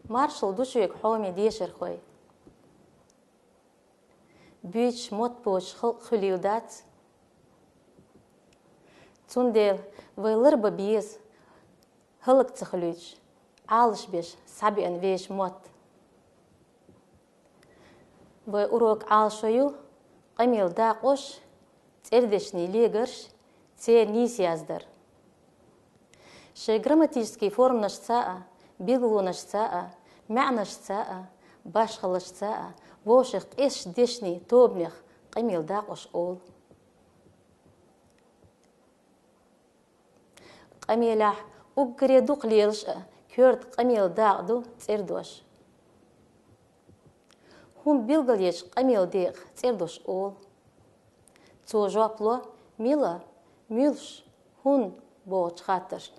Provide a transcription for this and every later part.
Маршал душуек حومي ديشر خوي بيش موت بوش خليودات تندل ويلرب بيز هلك تخلوج عالش بيش سابي ان ويش موت ويروك عالشيو قميل داقوش تردشني ليغرش تير نيس يازدر شي грамматический форм нашцаа بيغلو نشتاء معنى شتاء باشخل شتاء ووشخ إيش ديشني توبنخ قميل داقوش أول قميلح أقري دوق ليلش كورد قميل داقدو تيردوش هم بيلغليش قميل ديق تيردوش أول تو جوابلو ميلا ميلش هون بوش خاطرش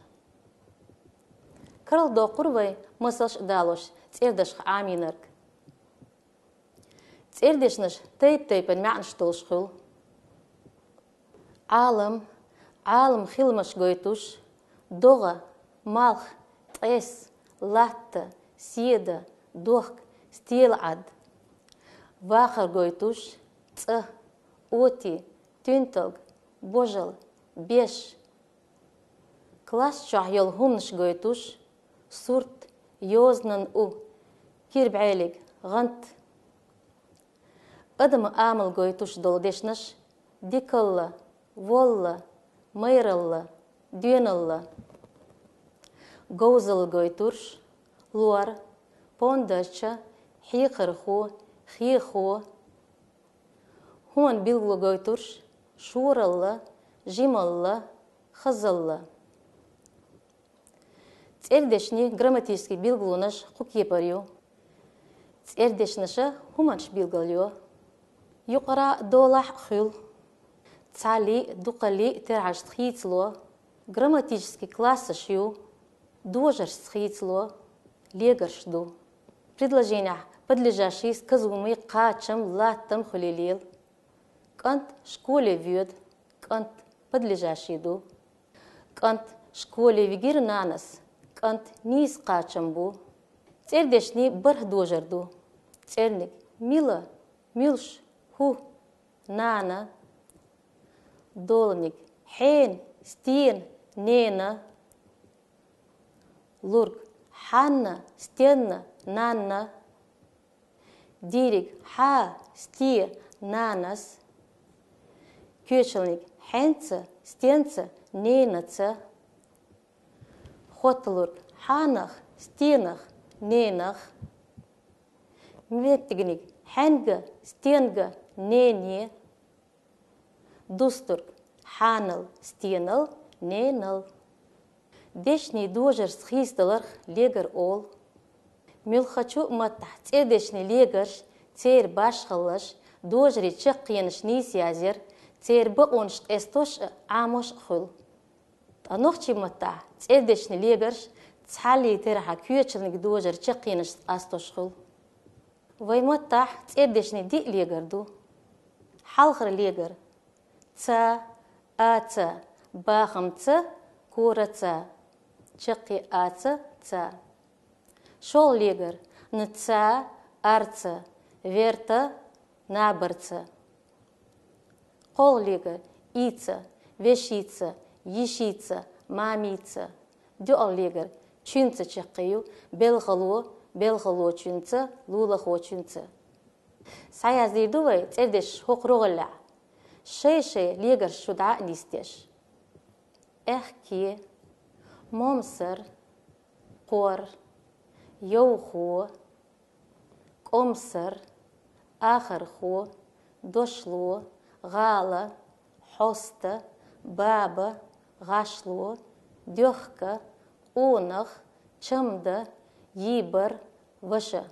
كرل دو قروي مسلش دالوش تيردش عامينرك تيردشنش تيب المعنش تلشخل عالم خيلمش قويتوش دوغا مالخ تقيس لات سيدة دوخ ستيل عد واخر قويتوش اوتي تنتلق بوجل بيش كلاس شاه يل همنش قويتوش صورت يوزنن كيربعيليق غنت أدم آمل قويتوش دولدشنش ديكالله والله ميرالله دينالله قوزل قويتوش لور بوندرشا حيقرخو خيخو هون بيلغلو قويتوش شورالله جيمالله خزالله تردشني грамматический билглунаш хукепарю. Тردешнаша хуманш билгалю. يقرأ دولح خيل. تعلي دقلي ترعش تخيتلو. грамматический классашью. Дожерш тخيتло. Легарш ду. Предложения, подлежащие сказуемые качем, латом, холилил. Кант школе вьет. Кант подлежащий ду. Кант школе вигир нанас. كانت نيس قاچمبو تردشني بره دوجردو ترنك ميلا ميلش هو نانا دولنك حين ستين نينا لورك حانا ستينا نانا ديرك ها ستي نانس كيشلنك حينца ستينца نينца خوتلور حانخ ستينخ نينخ ميتجنيك حنجة ستينجة نيني دوسترك حانل ستينل نينل دشني دوجر سخيستلر ليجر أول ملخشو متح تدشني ليجرش تير باش خلش دوجري تشقينش نيسيازر تير بقونش استوش عاموش خل أنوختي متى تقدشني ليجرش تحلي ترحى كيوتشلنك دوجر تشقينش أستوشخل وي متى تقدشني دي ليجردو حلخر ليجر تا آتا باخم تا كورة تا تشقي آتا تا شول ليجر نتا أرتا فيرتا نابرتا قول ليجر إيتا вещица ешица, мамица, дюаллегер, чунца чеккию, белхало чунца, лулахо чунца. Саяздидувай, цердеш хокругля. Шейше легер шуда нистеш. Эхки, момсер, кор, йоухо, комсер, ахархо, дошло, гала, хоста, баба, غاشلو ديوخكا اونخ چمدا يبر وشا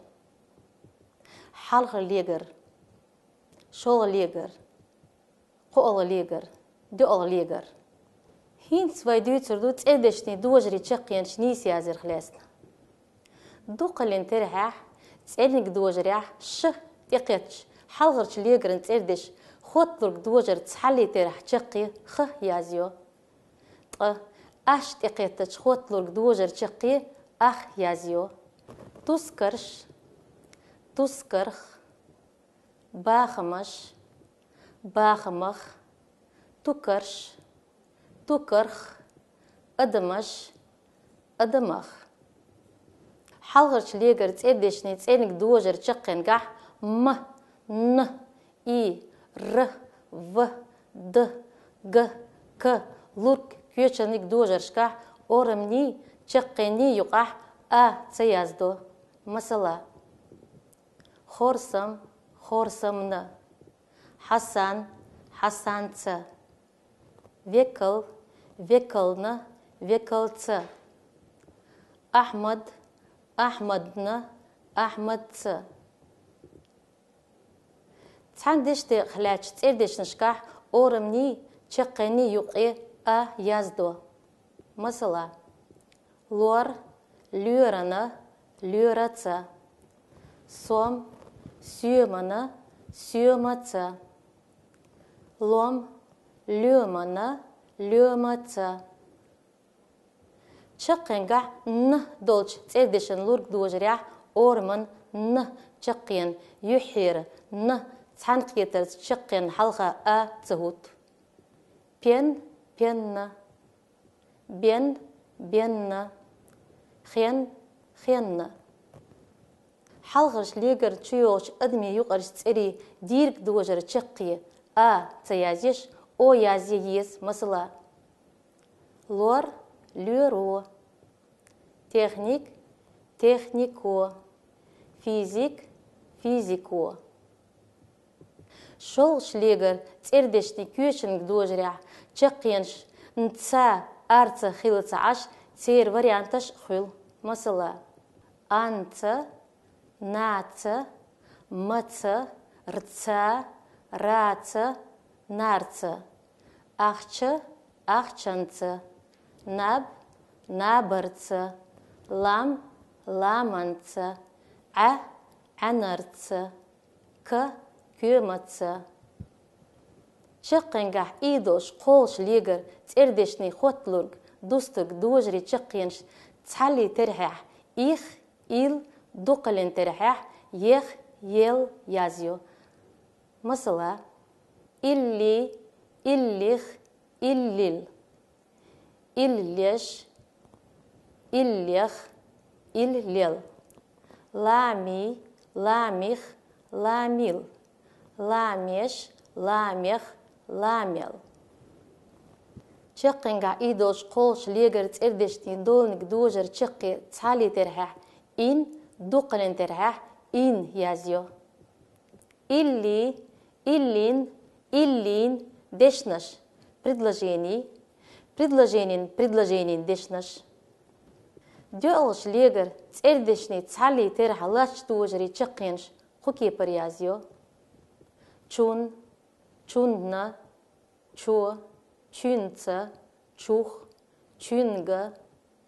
حلغ ليجر شول ليجر قول ليجر دول ليجر هين سواي دوتر دوت ادشني دوجري تشقينش نيسي ازر خلاصنا دوقلين ترحح تسالنك دوجري ش تقيتش حلغرش ليجر انت ادش خطرك دوجر تحلي ترح تشقي خ يازيو أش تقيتش خوتلور دوجر تشقي أخ يازيو تسكرش تسكرخ باخمش باخمخ تكرش تكرخ أدمش أدمخ حلغرش ليجر تسيدشني تسينك دوجر تشقين قح م ن إي ر в д г к لورك كيوشنك دوجر شكح أورمني تشقيني يقح تسيازدو مثلا خورسم خورسمنا حسن حسنت векл векълна векълца أحمد أحمدنا أحمدца تحندشتي خلاش تيردش نشكح أورمني تشقيني يقي يازدو مثلا لور لورنا لورца сом сүйемана сүйемаца лом лёмана лёмаца تشقين ن دولش تسيدشن لورك دوجريح أورمن ن تشقين يحير ن تحنقيتر تشقين حلقة تهوت بين بين بين بين خين خين حلقش ليجر تشيوش أدمي يقرش تسيري ديرك دوجر تشقي تيازيش أو يازييس مثلا لور لورو техник технико физик физико шол шлегер цердешни кюшинг дожря чекенш нца арца хилца аш цер варианташ хил масала анца наца маца рца раца нарца ахча ахчанца наб набарца лам ламанца عنرца كيومца شقنجح إيدوش قولش ليجر تردشني خوتلورج دوستك دوجري تشقينش تحلي ترحح إيخ إيل دوقلن ترحح يخ يل يازيو مثلا إلي إليخ إليل إليش إليخ إليل لامي لاميخ لاميل لاميش لاميخ لاميل تشقنجا إيدوش قولش ليجر تردشتي دولنك دوجر تشقي تحالي ترحح إن دوقلن ترحح إن يازيو إلي إلين إلين دشنش предложение дешнаш ديولش ليجر تردشني تحالي ترح لاش دوجري تشقينش خوكي بريازيو چون چوندنا چو چونца چوخ چونگا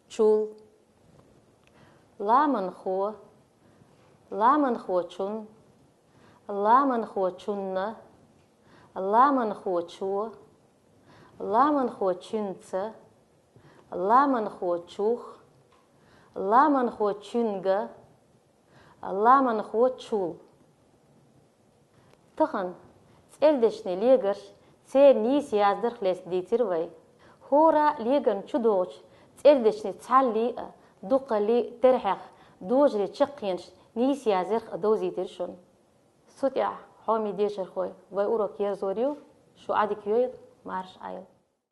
چول لامنخو چون لامنخو چوننا لامنخو چو لامنخو چونца لامنخو چوخ لامنخو چونگا لامنخو چول تخن تردشني ليجر تير نيس يازدر خلاص ديتر وي هورا ليجن چدوش تردشني تحلي دوقلي ترحخ دوجري تشقينش نيس يازر دوزي ترشون سوتيا حومي ديشر خوي وي اورو كير زوريو شو عادي كيويد مارش عيل